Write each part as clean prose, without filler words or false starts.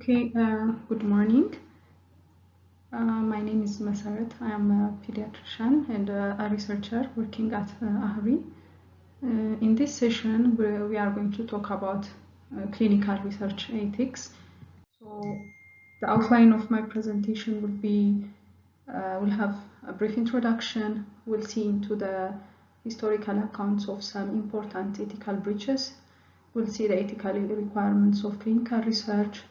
Good morning. My name is Meseret. I am a pediatrician and a researcher working at AHARI. In this session, we are going to talk about clinical research ethics. So, the outline of my presentation will be, we'll have a brief introduction. We'll see into the historical accounts of some important ethical breaches. We'll see the ethical requirements of clinical research,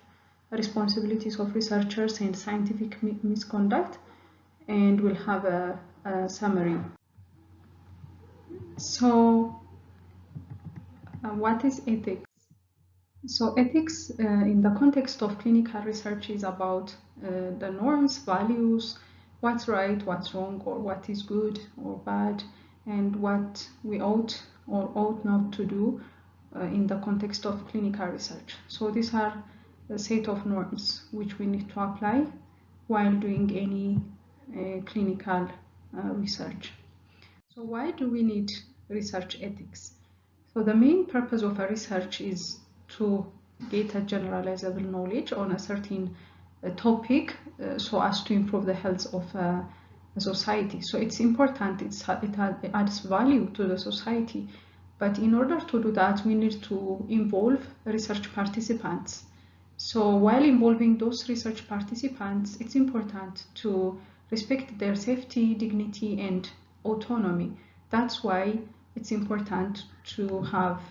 responsibilities of researchers and scientific misconduct, and we'll have a summary. So, what is ethics? So, ethics in the context of clinical research is about the norms, values, what's right, what's wrong, or what is good or bad, and what we ought or ought not to do in the context of clinical research. So, these are a set of norms which we need to apply while doing any clinical research. So why do we need research ethics? So the main purpose of a research is to get a generalizable knowledge on a certain topic so as to improve the health of a society. So it's important, it adds value to the society. But in order to do that, we need to involve research participants. So while involving those research participants, it's important to respect their safety, dignity, and autonomy. That's why it's important to have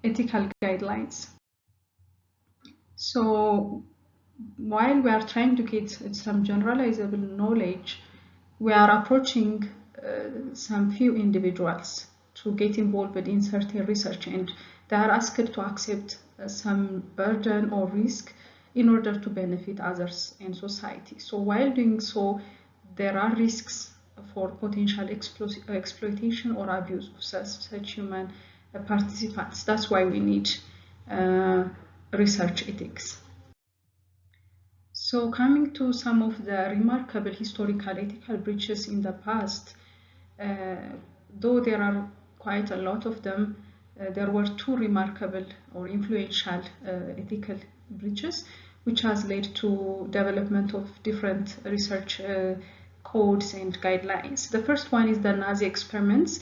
ethical guidelines. So while we are trying to get some generalizable knowledge, we are approaching some few individuals to get involved in certain research, and they are asked to accept some burden or risk in order to benefit others and society. So while doing so, there are risks for potential exploitation or abuse of such human participants. That's why we need research ethics. So coming to some of the remarkable historical ethical breaches in the past, though there are quite a lot of them, there were two remarkable or influential ethical breaches, which has led to development of different research codes and guidelines. The first one is the Nazi experiments,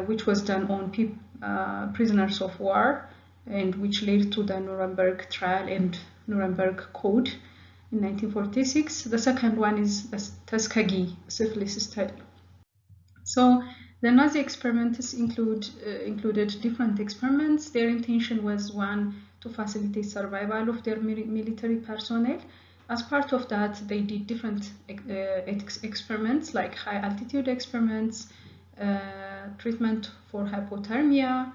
which was done on prisoners of war, and which led to the Nuremberg trial and Nuremberg Code in 1946. The second one is the Tuskegee syphilis study. So the Nazi experiments included different experiments. Their intention was, one, to facilitate survival of their military personnel. As part of that, they did different experiments like high altitude experiments, treatment for hypothermia,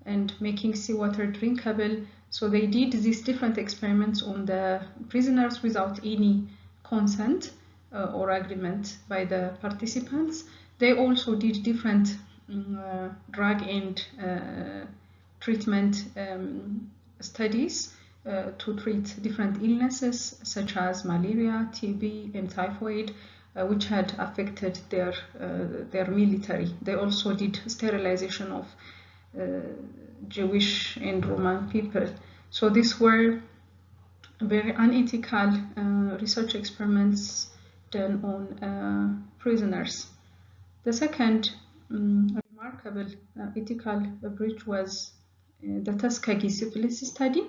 and making seawater drinkable. So they did these different experiments on the prisoners without any consent or agreement by the participants. They also did different drug and treatment studies to treat different illnesses such as malaria, TB, and typhoid, which had affected their military. They also did sterilization of Jewish and Roman people. So these were very unethical research experiments done on prisoners. The second remarkable ethical breach was the Tuskegee syphilis study.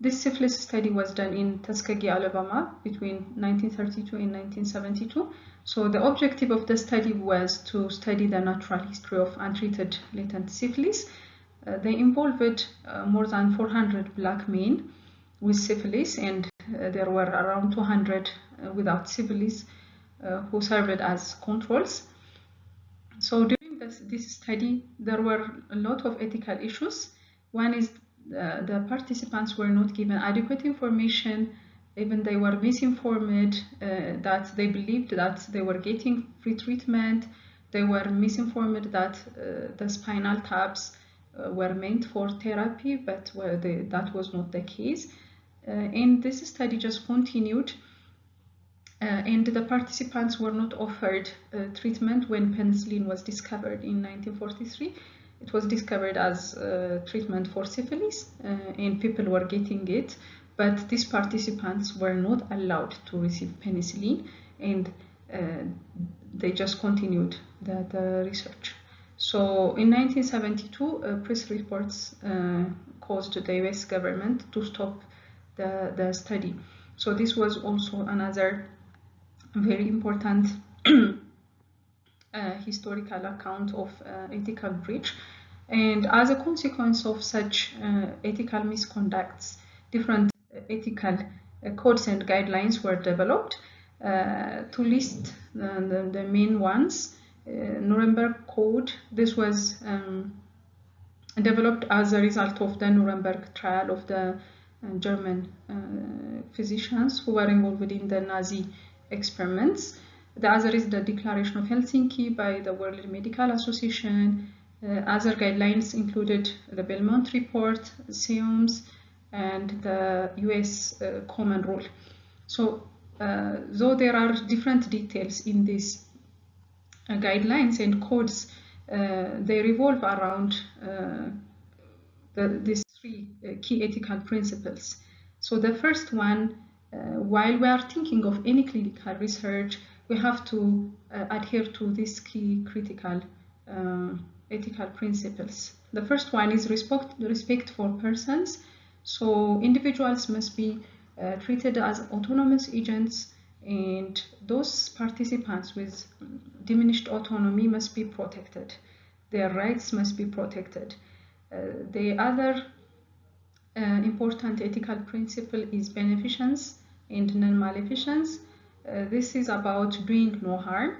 This syphilis study was done in Tuskegee, Alabama between 1932 and 1972. So the objective of the study was to study the natural history of untreated latent syphilis. They involved more than 400 black men with syphilis, and there were around 200 without syphilis who served as controls. So during this study, there were a lot of ethical issues. One is the participants were not given adequate information, even they were misinformed, that they believed that they were getting free treatment. They were misinformed that the spinal taps were meant for therapy, but that was not the case. And this study just continued. And the participants were not offered treatment when penicillin was discovered in 1943. it was discovered as treatment for syphilis, and people were getting it, but these participants were not allowed to receive penicillin, and they just continued the research. So in 1972, press reports caused the US government to stop the study. So this was also another very important historical account of ethical breach. And as a consequence of such ethical misconducts, different ethical codes and guidelines were developed. To list the main ones, Nuremberg Code. This was developed as a result of the Nuremberg trial of the German physicians who were involved in the Nazi experiments. The other is the Declaration of Helsinki by the World Medical Association. Other guidelines included the Belmont Report, SEOMS, and the US Common Rule. So, though there are different details in these guidelines and codes, they revolve around these three key ethical principles. So the first one, while we are thinking of any clinical research, we have to adhere to these key critical ethical principles. The first one is respect for persons. So individuals must be treated as autonomous agents, and those participants with diminished autonomy must be protected. Their rights must be protected. The other important ethical principle is beneficence and non-maleficence. This is about doing no harm,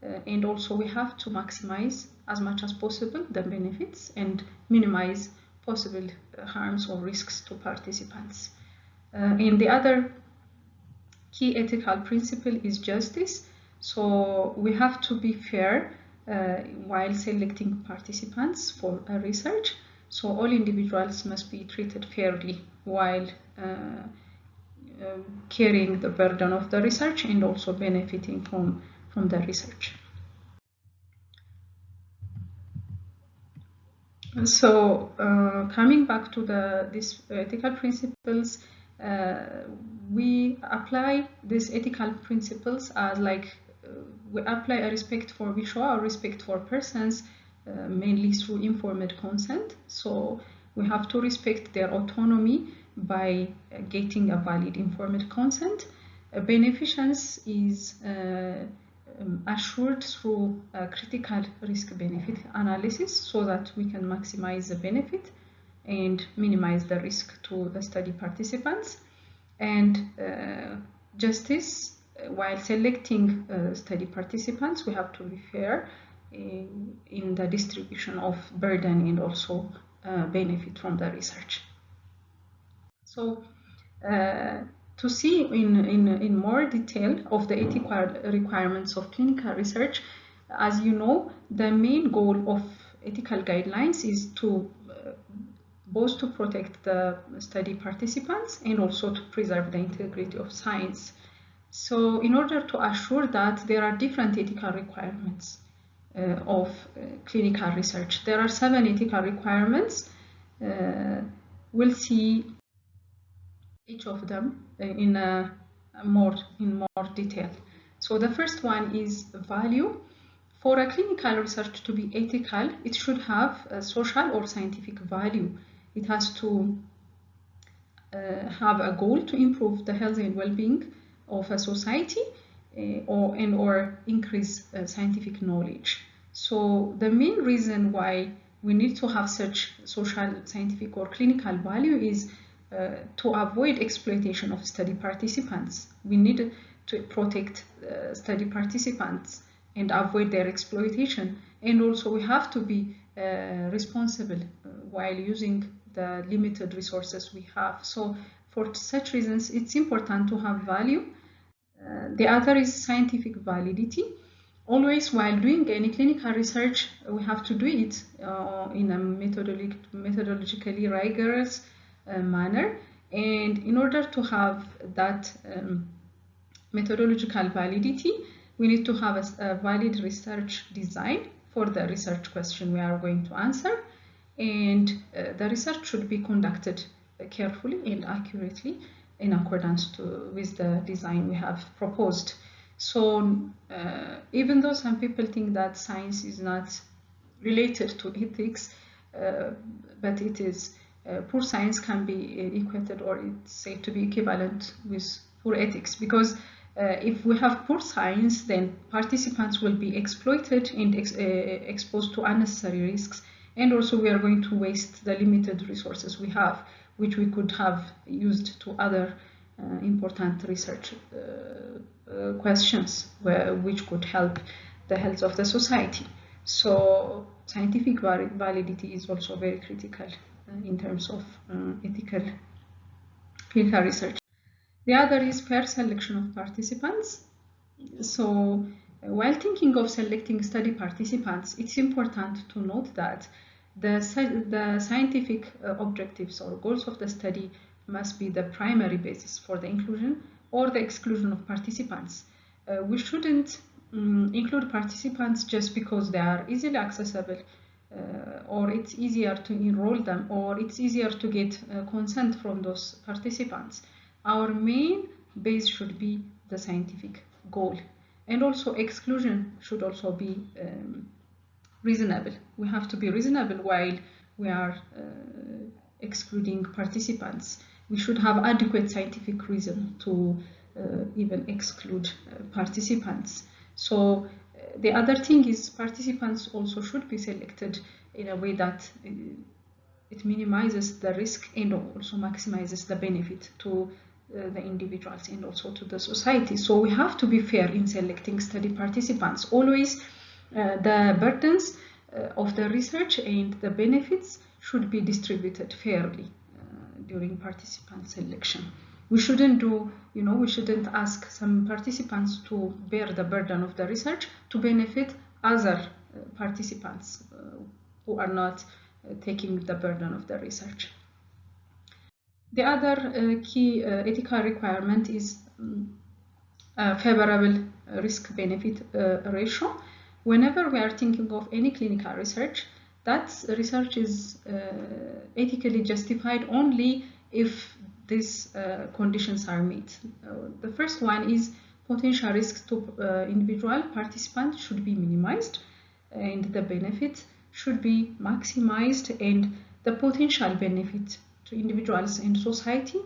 and also we have to maximize as much as possible the benefits and minimize possible harms or risks to participants. And the other key ethical principle is justice. So we have to be fair while selecting participants for a research. So all individuals must be treated fairly while carrying the burden of the research and also benefiting from the research. So coming back to these ethical principles, we apply these ethical principles as we apply a respect for, we show our respect for persons mainly through informed consent. So we have to respect their autonomy by getting a valid informed consent. Beneficence is assured through a critical risk-benefit analysis so that we can maximize the benefit and minimize the risk to the study participants. And justice, while selecting study participants, we have to be fair in the distribution of burden and also benefit from the research. So to see in more detail of the ethical requirements of clinical research, as you know, the main goal of ethical guidelines is to both to protect the study participants and also to preserve the integrity of science. So in order to assure that, there are different ethical requirements of clinical research. There are 7 ethical requirements. We'll see each of them in more detail. So the first one is value. For a clinical research to be ethical, it should have a social or scientific value. It has to have a goal to improve the health and well-being of a society or increase scientific knowledge. So the main reason why we need to have such social, scientific, or clinical value is to avoid exploitation of study participants. We need to protect study participants and avoid their exploitation. And also we have to be responsible while using the limited resources we have. So for such reasons, it's important to have value. The other is scientific validity. Always while doing any clinical research, we have to do it in a methodologically rigorous manner. And in order to have that methodological validity, we need to have a valid research design for the research question we are going to answer, and the research should be conducted carefully and accurately in accordance with the design we have proposed. So even though some people think that science is not related to ethics, but it is, poor science can be equated, or it's said to be equivalent with poor ethics, because if we have poor science, then participants will be exploited and exposed to unnecessary risks, and also we are going to waste the limited resources we have, which we could have used to other important research questions which could help the health of the society. So scientific validity is also very critical in terms of ethical clinical research. The other is fair selection of participants. So while thinking of selecting study participants, it's important to note that the scientific objectives or goals of the study must be the primary basis for the inclusion or the exclusion of participants. We shouldn't include participants just because they are easily accessible, or it's easier to enroll them, or it's easier to get consent from those participants. Our main base should be the scientific goal, and also exclusion should also be reasonable. We have to be reasonable while we are excluding participants. We should have adequate scientific reason to even exclude participants. So the other thing is participants also should be selected in a way that it minimizes the risk and also maximizes the benefit to the individuals and also to the society. So we have to be fair in selecting study participants. Always the burdens of the research and the benefits should be distributed fairly during participant selection. We shouldn't do, we shouldn't ask some participants to bear the burden of the research to benefit other participants who are not taking the burden of the research. The other key ethical requirement is a favorable risk-benefit ratio. Whenever we are thinking of any clinical research, that research is ethically justified only if these conditions are met. The first one is potential risks to individual participants should be minimized, and the benefit should be maximized, and the potential benefit to individuals and society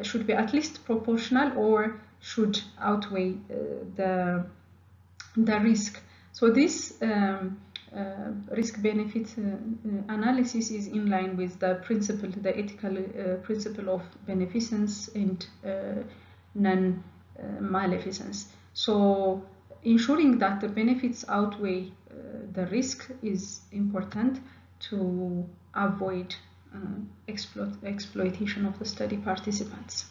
should be at least proportional or should outweigh the risk. So this risk-benefit analysis is in line with the principle, the ethical principle of beneficence and non-maleficence. So ensuring that the benefits outweigh the risk is important to avoid exploitation of the study participants.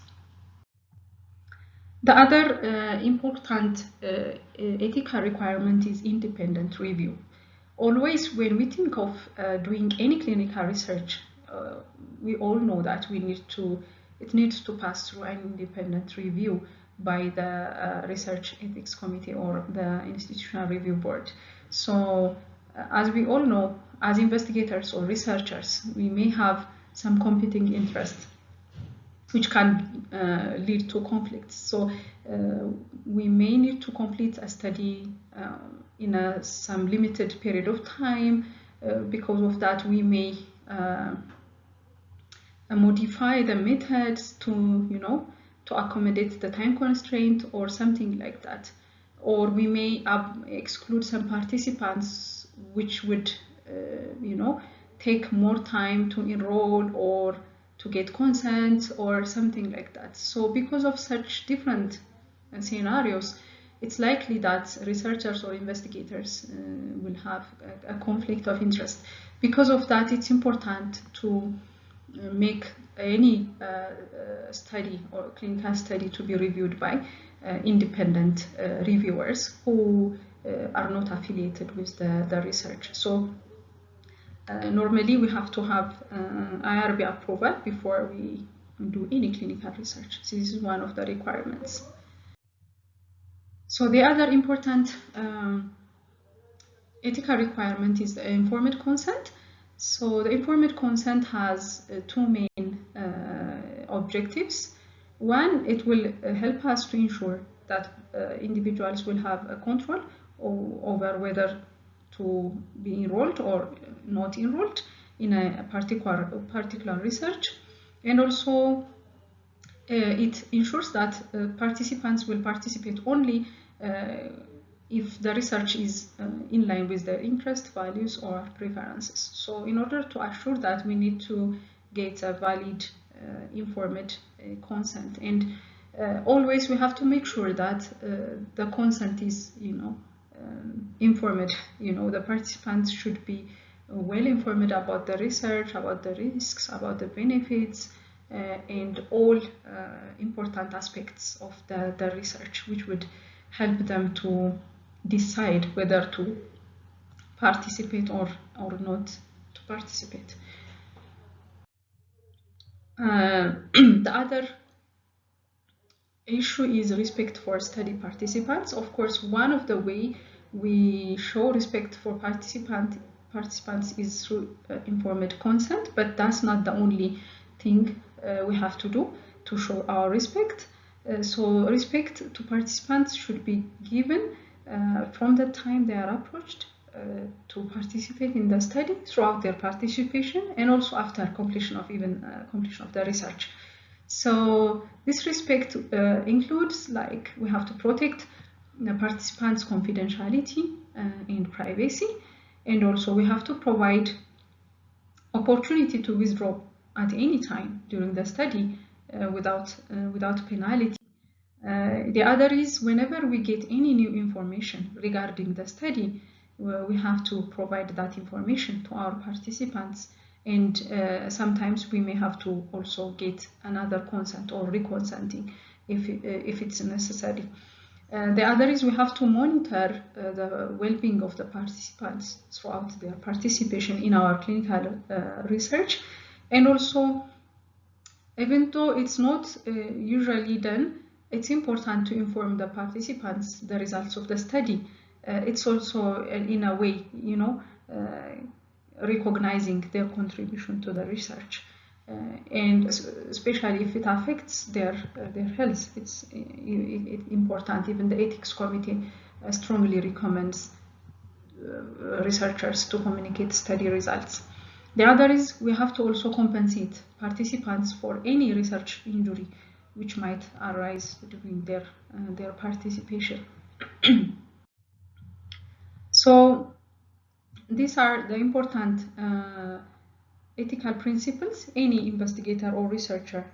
The other important ethical requirement is independent review. Always when we think of doing any clinical research, we all know that it needs to pass through an independent review by the Research Ethics Committee or the Institutional Review Board. So as we all know, as investigators or researchers, we may have some competing interests which can lead to conflicts. So we may need to complete a study in some limited period of time. Because of that, we may modify the methods to accommodate the time constraint or something like that. Or we may exclude some participants which would take more time to enroll or to get consent or something like that. So because of such different scenarios, it's likely that researchers or investigators will have a conflict of interest. Because of that, it's important to make any study or clinical study to be reviewed by independent reviewers who are not affiliated with the research. So normally we have to have IRB approval before we do any clinical research. So this is one of the requirements. So the other important ethical requirement is the informed consent. So the informed consent has two main objectives. One, it will help us to ensure that individuals will have a control over whether to be enrolled or not enrolled in a particular research, and also it ensures that participants will participate only if the research is in line with their interests, values, or preferences. So in order to assure that, we need to get a valid informed consent, and always we have to make sure that the consent is, informed. The participants should be well informed about the research, about the risks, about the benefits, and all important aspects of the research, which would help them to decide whether to participate or not to participate. The other issue is respect for study participants. Of course, one of the way we show respect for participants is through informed consent, but that's not the only thing we have to do to show our respect. So respect to participants should be given from the time they are approached to participate in the study, throughout their participation, and also after completion of the research. So this respect includes, like, we have to protect the participants' confidentiality and privacy, and also we have to provide opportunity to withdraw at any time during the study without penalty. The other is, whenever we get any new information regarding the study, we have to provide that information to our participants, and sometimes we may have to also get another consent or reconsenting if it's necessary. The other is, we have to monitor the well-being of the participants throughout their participation in our clinical research, and also, even though it's not usually done, it's important to inform the participants the results of the study. It's also, in a way, recognizing their contribution to the research, and especially if it affects their health, it's important. Even the ethics committee strongly recommends researchers to communicate study results. The other is, we have to also compensate participants for any research injury which might arise during their participation. So these are the important ethical principles any investigator or researcher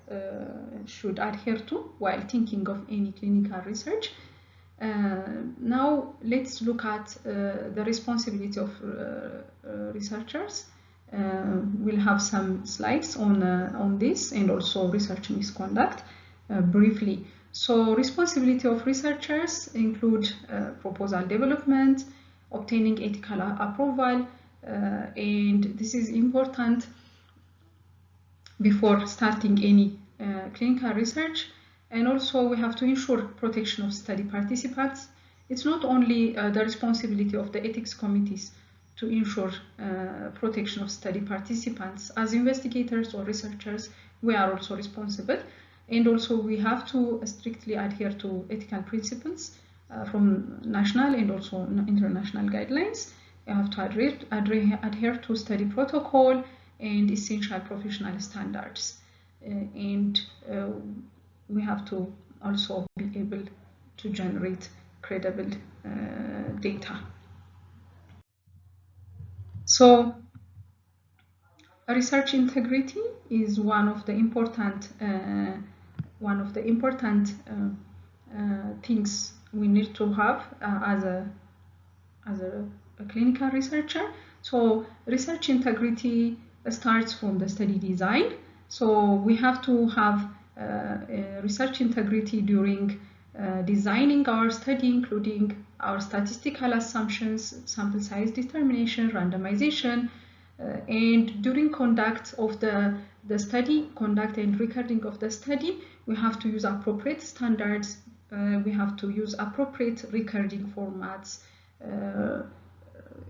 should adhere to while thinking of any clinical research. Now let's look at the responsibility of researchers. We'll have some slides on this, and also research misconduct briefly. So responsibility of researchers include proposal development, obtaining ethical approval, and this is important before starting any clinical research. And also, we have to ensure protection of study participants. It's not only the responsibility of the ethics committees to ensure protection of study participants. As investigators or researchers, we are also responsible, and also we have to strictly adhere to ethical principles from national and also international guidelines. We have to adhere to study protocol and essential professional standards, and we have to also be able to generate credible data. So research integrity is one of the important things we need to have as a clinical researcher. So research integrity starts from the study design. So we have to have research integrity during designing our study, including our statistical assumptions, sample size determination, randomization, and during conduct of the study, conduct and recording of the study, we have to use appropriate standards, we have to use appropriate recording formats,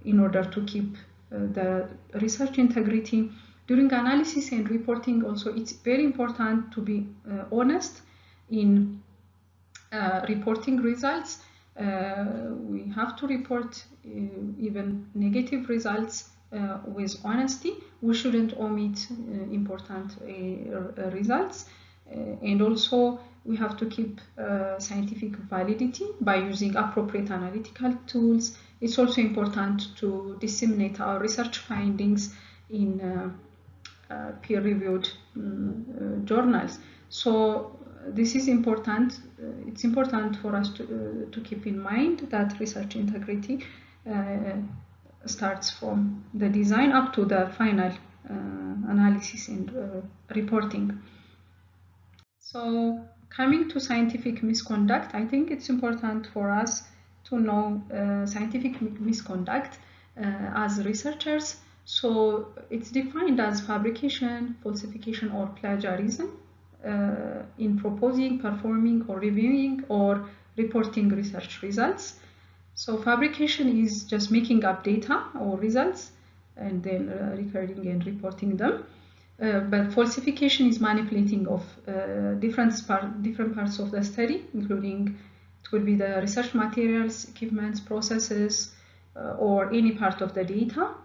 in order to keep the research integrity. During analysis and reporting also, it's very important to be honest in reporting results. We have to report even negative results with honesty. We shouldn't omit important results. And also we have to keep scientific validity by using appropriate analytical tools. It's also important to disseminate our research findings in peer-reviewed journals. So this is important. It's important for us to keep in mind that research integrity starts from the design up to the final analysis and reporting. So coming to scientific misconduct, I think it's important for us to know scientific misconduct as researchers. So it's defined as fabrication, falsification, or plagiarism in proposing, performing, or reviewing or reporting research results. So fabrication is just making up data or results and then recording and reporting them. But falsification is manipulating of different parts of the study, including it could be the research materials, equipments, processes, or any part of the data.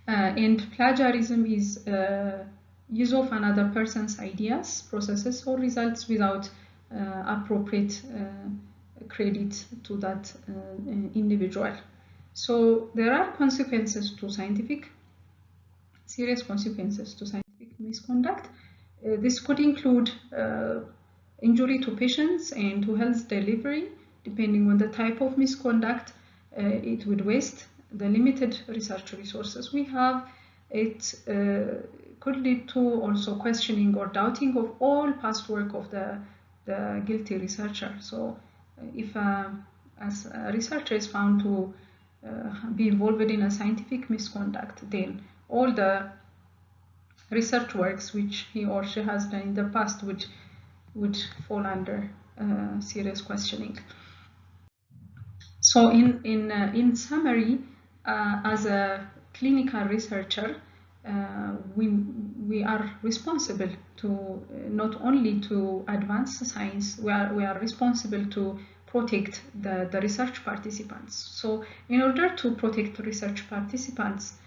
And plagiarism is use of another person's ideas, processes, or results without appropriate credit to that individual. So there are consequences to serious consequences to scientific misconduct. This could include injury to patients and to health delivery. Depending on the type of misconduct, it would waste the limited research resources we have. It could lead to also questioning or doubting of all past work of the guilty researcher. So if as a researcher is found to be involved in a scientific misconduct, then all the research works which he or she has done in the past would fall under serious questioning. So in summary, as a clinical researcher, we are responsible to not only to advance the science, we are responsible to protect the research participants. So in order to protect research participants,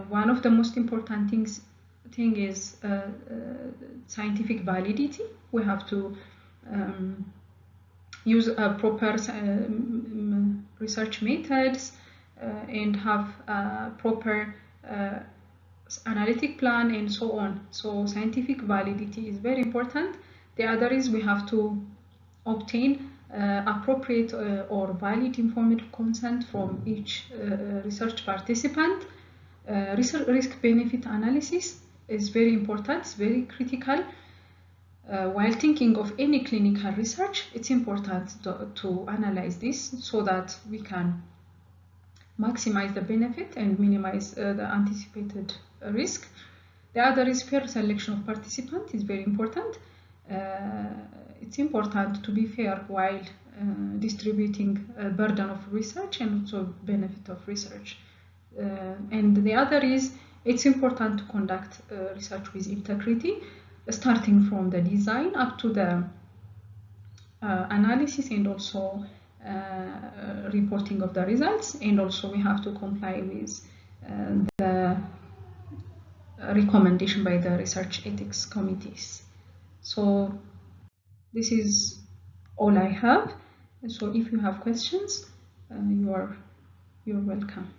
one of the most important thing is scientific validity. We have to use proper research methods and have a proper analytic plan and so on. So scientific validity is very important. The other is we have to obtain appropriate or valid informed consent from each research participant. Risk-benefit analysis is very important, it's very critical. While thinking of any clinical research, it's important to analyze this so that we can maximize the benefit and minimize the anticipated risk. The other is fair selection of participants is very important. It's important to be fair while distributing a burden of research and also benefit of research. And the other is it's important to conduct research with integrity, starting from the design up to the analysis and also reporting of the results. And also we have to comply with the recommendation by the research ethics committees. So this is all I have. So if you have questions, you're welcome.